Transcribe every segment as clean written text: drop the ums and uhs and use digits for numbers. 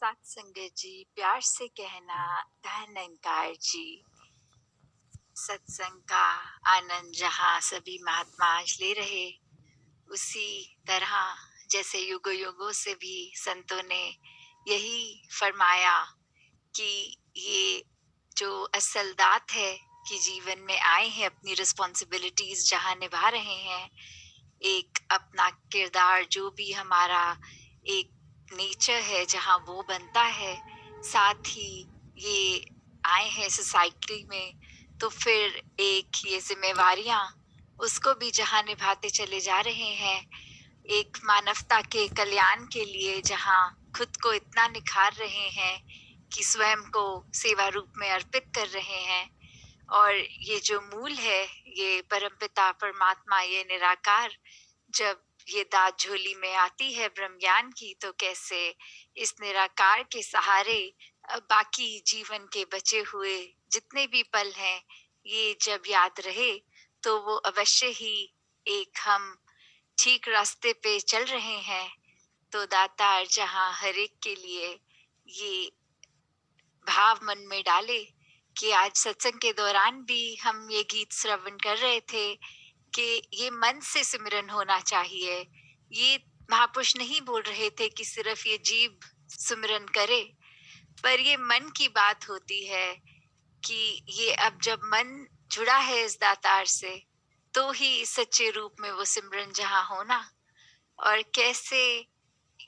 सत्संग जी, प्यार से कहना धन निरंकार जी। सत्संग का आनंद जहाँ सभी महात्मा आज ले रहे, उसी तरह जैसे युगों युगों से भी संतों ने यही फरमाया कि ये जो असल दात है कि जीवन में आए हैं, अपनी रिस्पॉन्सिबिलिटीज जहाँ निभा रहे हैं, एक अपना किरदार जो भी हमारा एक नेचर है जहाँ वो बनता है, साथ ही ये आए हैं सोसाइटी में, तो फिर एक ये जिम्मेवारियां उसको भी जहाँ निभाते चले जा रहे हैं, एक मानवता के कल्याण के लिए जहाँ खुद को इतना निखार रहे हैं कि स्वयं को सेवा रूप में अर्पित कर रहे हैं। और ये जो मूल है, ये परमपिता परमात्मा, ये निराकार, जब ये दात झोली में आती है ब्रह्म ज्ञान की, तो कैसे इस निराकार के सहारे बाकी जीवन के बचे हुए जितने भी पल हैं, ये जब याद रहे तो वो अवश्य ही एक हम ठीक रास्ते पे चल रहे हैं। तो दातार जहाँ हर एक के लिए ये भाव मन में डाले कि आज सत्संग के दौरान भी हम ये गीत श्रवण कर रहे थे कि ये मन से सिमरन होना चाहिए। ये महापुरुष नहीं बोल रहे थे कि सिर्फ ये जीभ सिमरन करे, पर ये मन की बात होती है कि ये अब जब मन जुड़ा है इस दातार से, तो ही सच्चे रूप में वो सिमरन जहाँ होना। और कैसे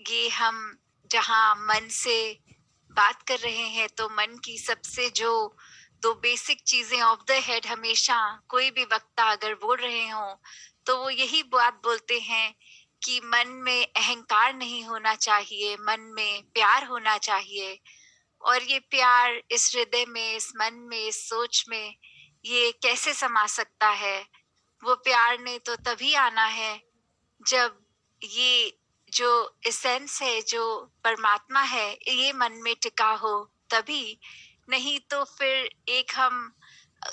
ये हम जहाँ मन से बात कर रहे हैं, तो मन की सबसे जो दो बेसिक चीजें ऑफ द हेड हमेशा कोई भी वक्ता अगर बोल रहे हो, तो वो यही बात बोलते हैं कि मन में अहंकार नहीं होना चाहिए, मन में प्यार होना चाहिए। और ये प्यार इस हृदय में, इस मन में, इस सोच में ये कैसे समा सकता है? वो प्यार ने तो तभी आना है जब ये जो एसेंस है, जो परमात्मा है, ये मन में टिका हो, तभी। नहीं तो फिर एक हम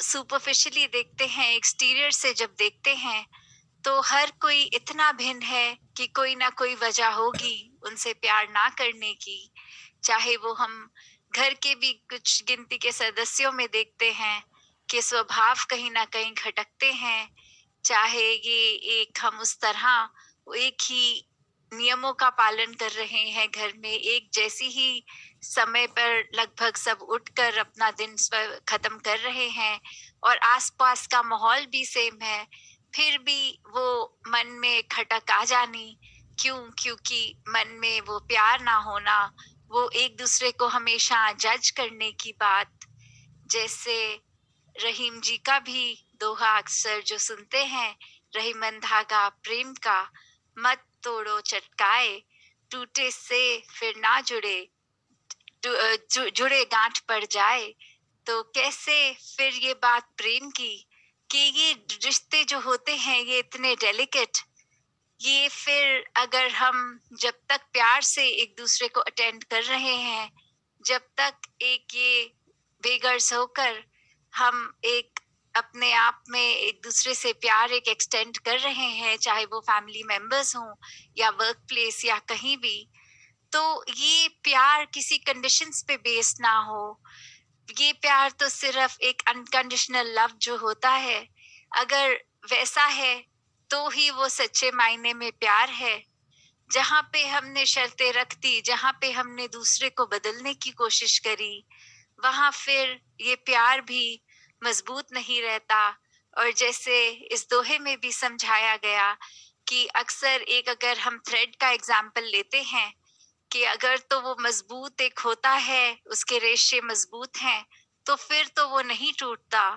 सुपरफिशियली देखते हैं, एक्सटीरियर से जब देखते हैं, तो हर कोई इतना भिन्न है कि कोई ना कोई वजह होगी उनसे प्यार ना करने की। चाहे वो हम घर के भी कुछ गिनती के सदस्यों में देखते हैं कि स्वभाव कहीं ना कहीं खटकते हैं, चाहे ये एक हम उस तरह एक ही नियमों का पालन कर रहे हैं, घर में एक जैसी ही समय पर लगभग सब उठकर अपना दिन खत्म कर रहे हैं, और आसपास का माहौल भी सेम है, फिर भी वो मन में खटक आ जानी। क्यों? क्योंकि मन में वो प्यार ना होना, वो एक दूसरे को हमेशा जज करने की बात। जैसे रहीम जी का भी दोहा अक्सर जो सुनते हैं, रहीमन धागा प्रेम का, मत तोड़ो चटकाए, टूटे से फिर ना जुड़े, जुड़े गांठ पड़ जाए। तो कैसे फिर ये बात प्रेम की कि ये रिश्ते जो होते हैं ये इतने डेलिकेट, ये फिर अगर हम जब तक प्यार से एक दूसरे को अटेंड कर रहे हैं, जब तक एक ये बेगर्स होकर हम एक अपने आप में एक दूसरे से प्यार एक एक्सटेंड कर रहे हैं, चाहे वो फैमिली मेंबर्स हों या वर्क प्लेस या कहीं भी, तो ये प्यार किसी कंडीशंस पे बेस्ड ना हो। ये प्यार तो सिर्फ एक अनकंडीशनल लव जो होता है, अगर वैसा है तो ही वो सच्चे मायने में प्यार है। जहाँ पे हमने शर्तें रख दी, जहाँ पे हमने दूसरे को बदलने की कोशिश करी, वहां फिर ये प्यार भी मजबूत नहीं रहता। और जैसे इस दोहे में भी समझाया गया कि अक्सर एक अगर हम थ्रेड का एग्जाम्पल लेते हैं कि अगर तो वो मजबूत एक होता है, उसके रेशे मजबूत हैं, तो फिर तो वो नहीं टूटता।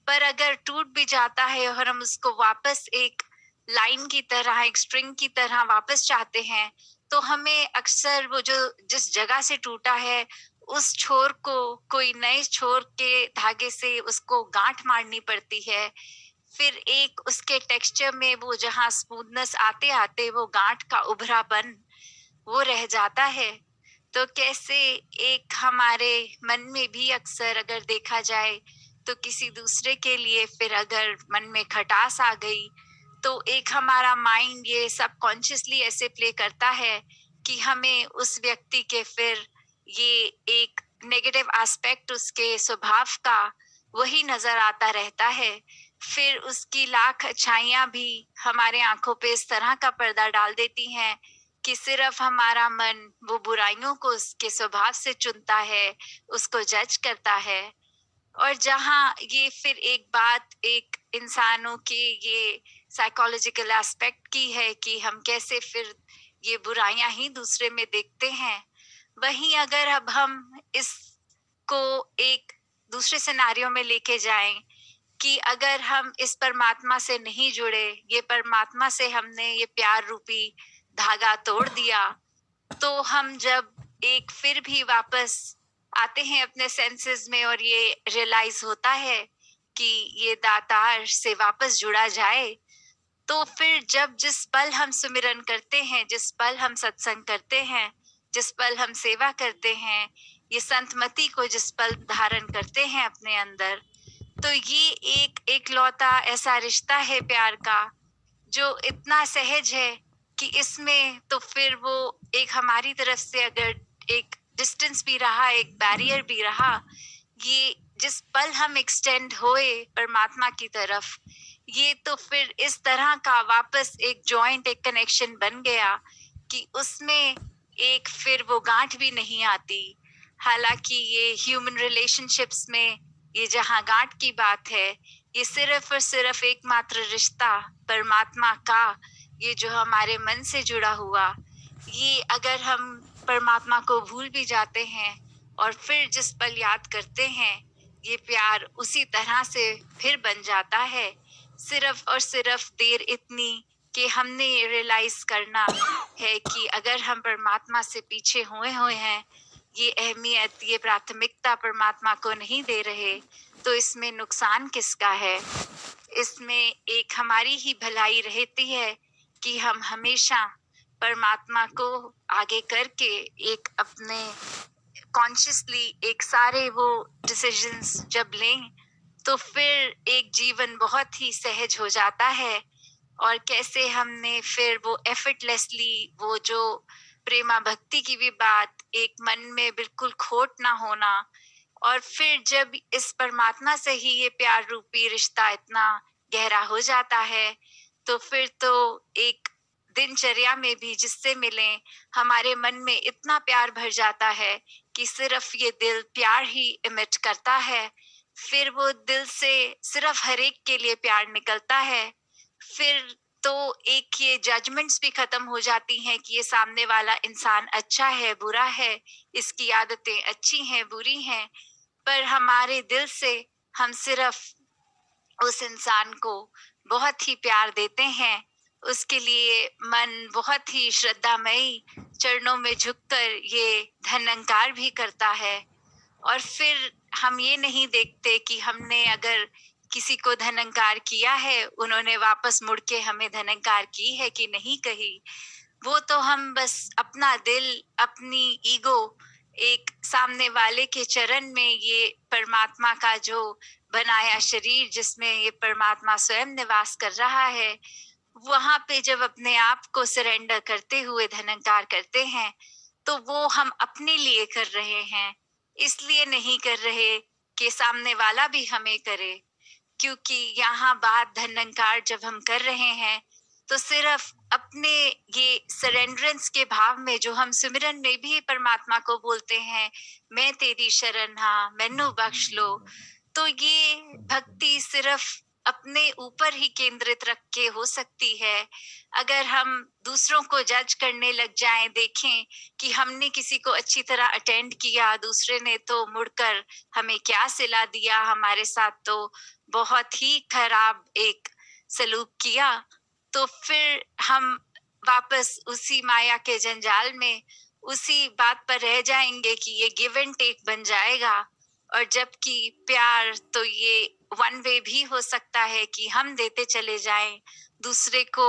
पर अगर टूट भी जाता है और हम उसको वापस एक लाइन की तरह, एक स्ट्रिंग की तरह वापस चाहते हैं, तो हमें अक्सर वो जो जिस जगह से टूटा है, उस छोर को कोई नए छोर के धागे से उसको गांठ मारनी पड़ती है। फिर एक उसके टेक्सचर में वो जहाँ स्मूथनेस आते आते वो गांठ का उभरापन वो रह जाता है। तो कैसे एक हमारे मन में भी अक्सर अगर देखा जाए, तो किसी दूसरे के लिए फिर अगर मन में खटास आ गई, तो एक हमारा माइंड ये सबकॉन्शियसली ऐसे प्ले करता है कि हमें उस व्यक्ति के फिर ये एक नेगेटिव एस्पेक्ट उसके स्वभाव का वही नज़र आता रहता है। फिर उसकी लाख अच्छाइयाँ भी हमारे आँखों पे इस तरह का पर्दा डाल देती हैं कि सिर्फ़ हमारा मन वो बुराइयों को उसके स्वभाव से चुनता है, उसको जज करता है। और जहाँ ये फिर एक बात एक इंसानों के ये साइकोलॉजिकल एस्पेक्ट की है कि हम कैसे फिर ये बुराइयां ही दूसरे में देखते हैं। वहीं अगर अब हम इसको एक दूसरे सिनेरियो में लेके जाएं कि अगर हम इस परमात्मा से नहीं जुड़े, ये परमात्मा से हमने ये प्यार रूपी धागा तोड़ दिया, तो हम जब एक फिर भी वापस आते हैं अपने सेंसेस में और ये रियलाइज होता है कि ये दातार से वापस जुड़ा जाए, तो फिर जब जिस पल हम सुमिरन करते हैं, जिस पल हम सत्संग करते हैं, जिस पल हम सेवा करते हैं, ये संतमति को जिस पल धारण करते हैं अपने अंदर, तो ये एक एकलौता ऐसा रिश्ता है प्यार का जो इतना सहज है कि इसमें तो फिर वो एक हमारी तरफ से अगर एक डिस्टेंस भी रहा, एक बैरियर भी रहा, ये जिस पल हम एक्सटेंड होए परमात्मा की तरफ, ये तो फिर इस तरह का वापस एक जॉइंट एक कनेक्शन बन गया कि उसमें एक फिर वो गांठ भी नहीं आती। हालांकि ये ह्यूमन रिलेशनशिप्स में ये जहाँ गांठ की बात है, ये सिर्फ और सिर्फ एकमात्र रिश्ता परमात्मा का, ये जो हमारे मन से जुड़ा हुआ, ये अगर हम परमात्मा को भूल भी जाते हैं और फिर जिस पल याद करते हैं, ये प्यार उसी तरह से फिर बन जाता है। सिर्फ और सिर्फ देर इतनी कि हमने ये रियलाइज करना है कि अगर हम परमात्मा से पीछे हुए हुए हैं, ये अहमियत, ये प्राथमिकता परमात्मा को नहीं दे रहे, तो इसमें नुकसान किसका है? इसमें एक हमारी ही भलाई रहती है कि हम हमेशा परमात्मा को आगे करके एक अपने कॉन्शियसली एक सारे वो डिसीजंस जब लें, तो फिर एक जीवन बहुत ही सहज हो जाता है। और कैसे हमने फिर वो एफर्टलेसली वो जो प्रेमा भक्ति की भी बात, एक मन में बिल्कुल खोट ना होना, और फिर जब इस परमात्मा से ही ये प्यार रूपी रिश्ता इतना गहरा हो जाता है, तो फिर तो एक दिनचर्या में भी जिससे मिलें, हमारे मन में इतना प्यार भर जाता है कि सिर्फ ये दिल प्यार ही इमिट करता है। फिर वो दिल से सिर्फ हर एक के लिए प्यार निकलता है। फिर तो एक ये जजमेंट्स भी खत्म हो जाती हैं कि ये सामने वाला इंसान अच्छा है, बुरा है, इसकी आदतें अच्छी हैं, बुरी हैं। पर हमारे दिल से हम सिर्फ उस इंसान को बहुत ही प्यार देते हैं। उसके लिए मन बहुत ही श्रद्धामयी चरणों में झुककर ये धन्यंकार भी करता है। और फिर हम ये नहीं देखते कि हमने अगर किसी को धन्यंकार किया है, उन्होंने वापस मुड़ के हमें धन्यंकार की है कि नहीं कही। वो तो हम बस अपना दिल, अपनी ईगो एक सामने वाले के चरण में, ये परमात्मा का जो बनाया शरीर जिसमें ये परमात्मा स्वयं निवास कर रहा है, वहां पे जब अपने आप को सरेंडर करते हुए धन्यंकार करते हैं, तो वो हम अपने लिए कर रहे हैं, इसलिए नहीं कर रहे कि सामने वाला भी हमें करे। क्योंकि यहाँ बात धन्यंकार जब हम कर रहे हैं, तो सिर्फ अपने ये सरेंडरेंस के भाव में जो हम सिमरन में भी परमात्मा को बोलते हैं, मैं तेरी शरण हाँ मैनू बख्श लो, तो ये भक्ति सिर्फ अपने ऊपर ही केंद्रित रख के हो सकती है। अगर हम दूसरों को जज करने लग जाएं, देखें कि हमने किसी को अच्छी तरह अटेंड किया, दूसरे ने तो मुड़कर हमें क्या सिला दिया, हमारे साथ तो बहुत ही खराब एक सलूक किया, तो फिर हम वापस उसी माया के जंजाल में उसी बात पर रह जाएंगे कि ये गिव एंड टेक बन जाएगा। और जबकि प्यार तो ये वन वे भी हो सकता है कि हम देते चले जाएं, दूसरे को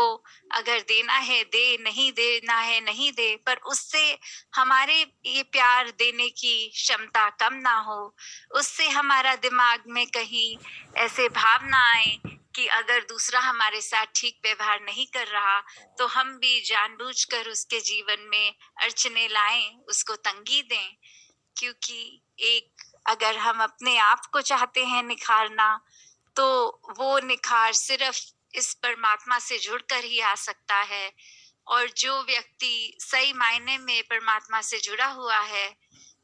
अगर देना है दे, नहीं देना है नहीं दे, पर उससे हमारे ये प्यार देने की क्षमता कम ना हो, उससे हमारा दिमाग में कहीं ऐसे भाव ना आए कि अगर दूसरा हमारे साथ ठीक व्यवहार नहीं कर रहा, तो हम भी जानबूझकर उसके जीवन में अड़चने लाएं, उसको तंगी दें। क्योंकि एक अगर हम अपने आप को चाहते हैं निखारना, तो वो निखार सिर्फ इस परमात्मा से जुड़कर ही आ सकता है। और जो व्यक्ति सही मायने में परमात्मा से जुड़ा हुआ है,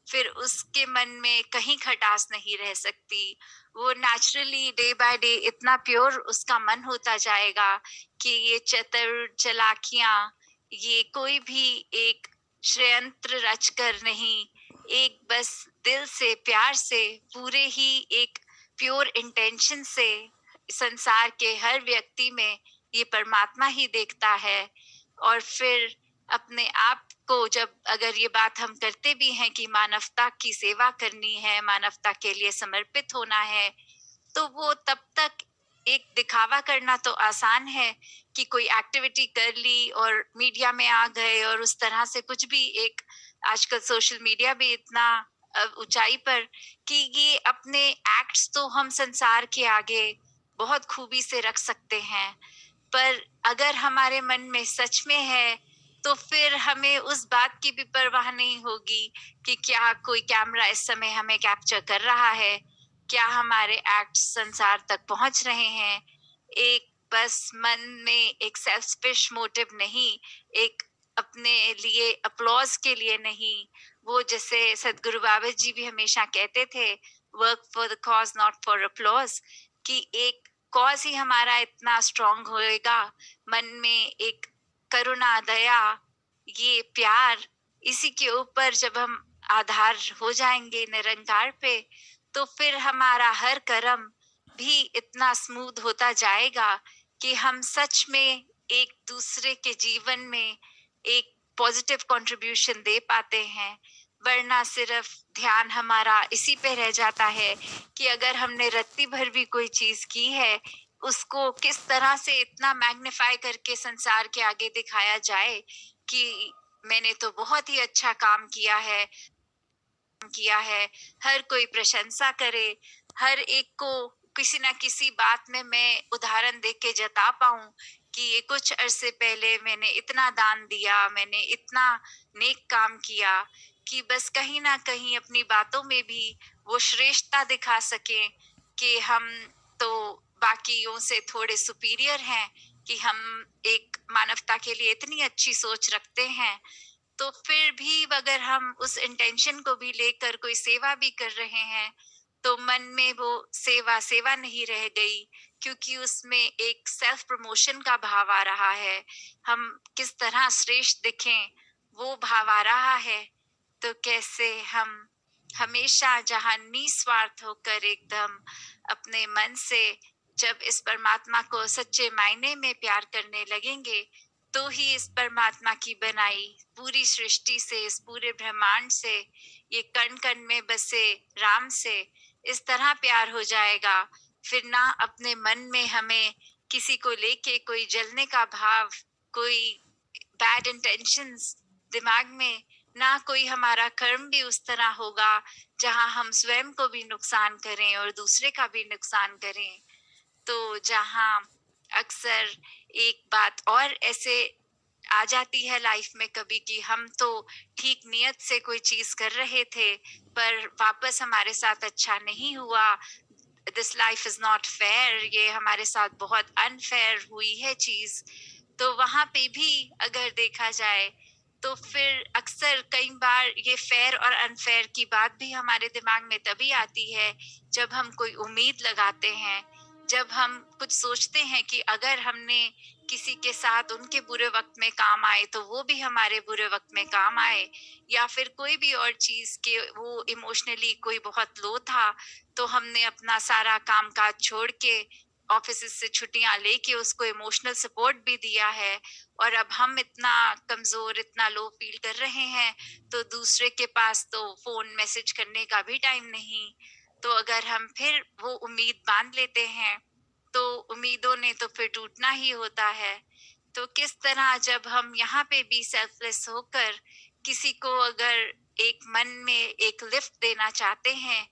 फिर उसके मन में कहीं खटास नहीं रह सकती। वो नेचुरली डे बाय डे इतना प्योर उसका मन होता जाएगा कि ये चतुर चालाकियाँ, ये कोई भी एक षड्यंत्र रच कर नहीं, एक बस दिल से, प्यार से, पूरे ही एक प्योर इंटेंशन से संसार के हर व्यक्ति में ये परमात्मा ही देखता है। और फिर अपने आप को जब अगर ये बात हम करते भी हैं कि मानवता की सेवा करनी है, मानवता के लिए समर्पित होना है, तो वो तब तक एक दिखावा करना तो आसान है कि कोई एक्टिविटी कर ली और मीडिया में आ गए और उस तरह से कुछ भी एक आजकल सोशल मीडिया भी इतना ऊंचाई पर कि ये अपने एक्ट्स तो हम संसार के आगे बहुत खूबी से रख सकते हैं। पर अगर हमारे मन में सच में है, तो फिर हमें उस बात की भी परवाह नहीं होगी कि क्या कोई कैमरा इस समय हमें कैप्चर कर रहा है, क्या हमारे एक्ट संसार तक पहुंच रहे हैं। एक बस मन में एक सेल्फिश मोटिव नहीं, एक अपने लिए अप्लॉज के लिए नहीं, वो जैसे सदगुरु बाबा जी भी हमेशा कहते थे, work for the cause not for applause, कि एक कॉज ही हमारा इतना स्ट्रांग होएगा, मन में एक करुणा, दया, ये प्यार, इसी के ऊपर जब हम आधार हो जाएंगे निरंकार पे, तो फिर हमारा हर कर्म भी इतना स्मूथ होता जाएगा कि हम सच में एक दूसरे के जीवन में एक पॉजिटिव कंट्रीब्यूशन दे पाते हैं। वरना सिर्फ ध्यान हमारा इसी पे रह जाता है कि अगर हमने रत्ती भर भी कोई चीज की है, उसको किस तरह से इतना मैग्नीफाई करके संसार के आगे दिखाया जाए कि मैंने तो बहुत ही अच्छा काम किया है, हर कोई प्रशंसा करे, हर एक को किसी ना किसी बात में मैं उदाहरण दे के जता पाऊं कि ये कुछ अरसे पहले मैंने इतना दान दिया, मैंने इतना नेक काम किया, कि बस कहीं ना कहीं अपनी बातों में भी वो श्रेष्ठता दिखा सके कि हम तो बाकियों से थोड़े सुपीरियर हैं, कि हम एक मानवता के लिए इतनी अच्छी सोच रखते हैं। तो फिर भी अगर हम उस इंटेंशन को भी लेकर कोई सेवा भी कर रहे हैं, तो मन में वो सेवा सेवा नहीं रह गई, क्योंकि उसमें एक सेल्फ प्रमोशन का भाव आ रहा है। हम किस तरह श्रेष्ठ दिखें, वो भाव आ रहा है। तो कैसे हम हमेशा जहाँ निस्वार्थ होकर एकदम अपने मन से जब इस परमात्मा को सच्चे मायने में प्यार करने लगेंगे, तो ही इस परमात्मा की बनाई पूरी सृष्टि से, इस पूरे ब्रह्मांड से, ये कण कण में बसे राम से इस तरह प्यार हो जाएगा। फिर ना अपने मन में हमें किसी को लेके कोई जलने का भाव, कोई बैड इंटेंशंस दिमाग में, ना कोई हमारा कर्म भी उस तरह होगा जहां हम स्वयं को भी नुकसान करें और दूसरे का भी नुकसान करें। तो जहाँ अक्सर एक बात और ऐसे आ जाती है लाइफ में कभी कि हम तो ठीक नियत से कोई चीज कर रहे थे, पर वापस हमारे साथ अच्छा नहीं हुआ, this life is not fair, ये हमारे साथ बहुत अनफेयर हुई है चीज। तो वहां पे भी अगर देखा जाए, तो फिर अक्सर कई बार ये फेयर और अनफेयर की बात भी हमारे दिमाग में तभी आती है जब हम कोई उम्मीद लगाते हैं, जब हम कुछ सोचते हैं कि अगर हमने किसी के साथ उनके बुरे वक्त में काम आए, तो वो भी हमारे बुरे वक्त में काम आए, या फिर कोई भी और चीज के वो इमोशनली कोई बहुत लो था, तो हमने अपना सारा काम काज छोड़ के ऑफिस से छुट्टियां लेके उसको इमोशनल सपोर्ट भी दिया है। और अब हम इतना कमजोर, इतना लो फील कर रहे हैं, तो दूसरे के पास तो फोन मैसेज करने का भी टाइम नहीं। तो अगर हम फिर वो उम्मीद बांध लेते हैं, तो उम्मीदों ने तो फिर टूटना ही होता है। तो किस तरह जब हम यहाँ पे भी सेल्फलेस होकर किसी को अगर एक मन में एक लिफ्ट देना चाहते हैं,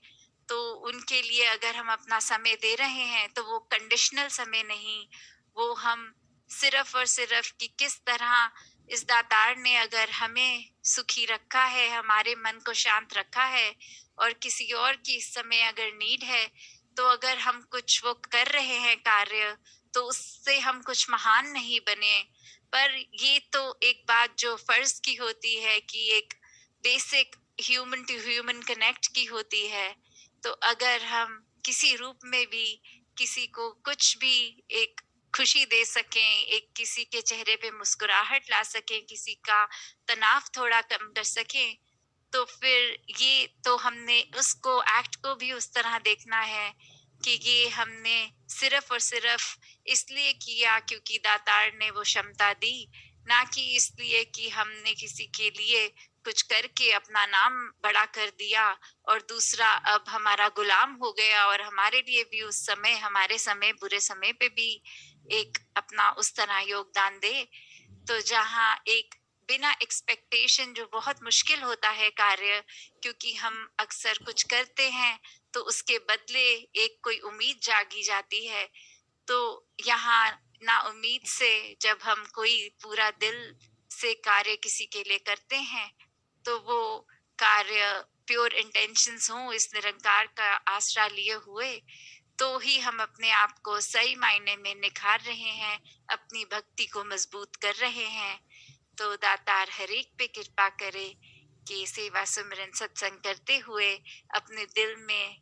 तो उनके लिए अगर हम अपना समय दे रहे हैं, तो वो कंडीशनल समय नहीं, वो हम सिर्फ और सिर्फ कि किस तरह इस दातार ने अगर हमें सुखी रखा है, हमारे मन को शांत रखा है और किसी और की इस समय अगर नीड है, तो अगर हम कुछ वो कर रहे हैं कार्य, तो उससे हम कुछ महान नहीं बने। पर ये तो एक बात जो फ़र्ज़ की होती है कि एक basic human to human connect की होती है। तो अगर हम किसी रूप में भी किसी को कुछ भी एक खुशी दे सकें, एक किसी के चेहरे पे मुस्कुराहट ला सकें, किसी का तनाव थोड़ा कम कर सकें, तो फिर ये तो हमने उसको एक्ट को भी उस तरह देखना है कि ये हमने सिर्फ़ और सिर्फ़ इसलिए किया क्योंकि दातार ने वो क्षमता दी, ना कि इसलिए कि हमने किसी के लिए कुछ करके अपना नाम बड़ा कर दिया और दूसरा अब हमारा गुलाम हो गया और हमारे लिए भी उस समय, हमारे समय, बुरे समय पे भी एक अपना उस तरह योगदान दे। तो जहाँ एक बिना एक्सपेक्टेशन जो बहुत मुश्किल होता है कार्य, क्योंकि हम अक्सर कुछ करते हैं, तो उसके बदले एक कोई उम्मीद जागी जाती है। तो यहाँ ना उम्मीद से जब हम कोई पूरा दिल से कार्य किसी के लिए करते हैं, तो वो कार्य प्योर इंटेंशंस हों, इस निरंकार का आसरा लिए हुए, तो ही हम अपने आप को सही मायने में निखार रहे हैं, अपनी भक्ति को मज़बूत कर रहे हैं। तो दातार हर एक पे कृपा करे कि सेवा, सिमरन, सत्संग करते हुए अपने दिल में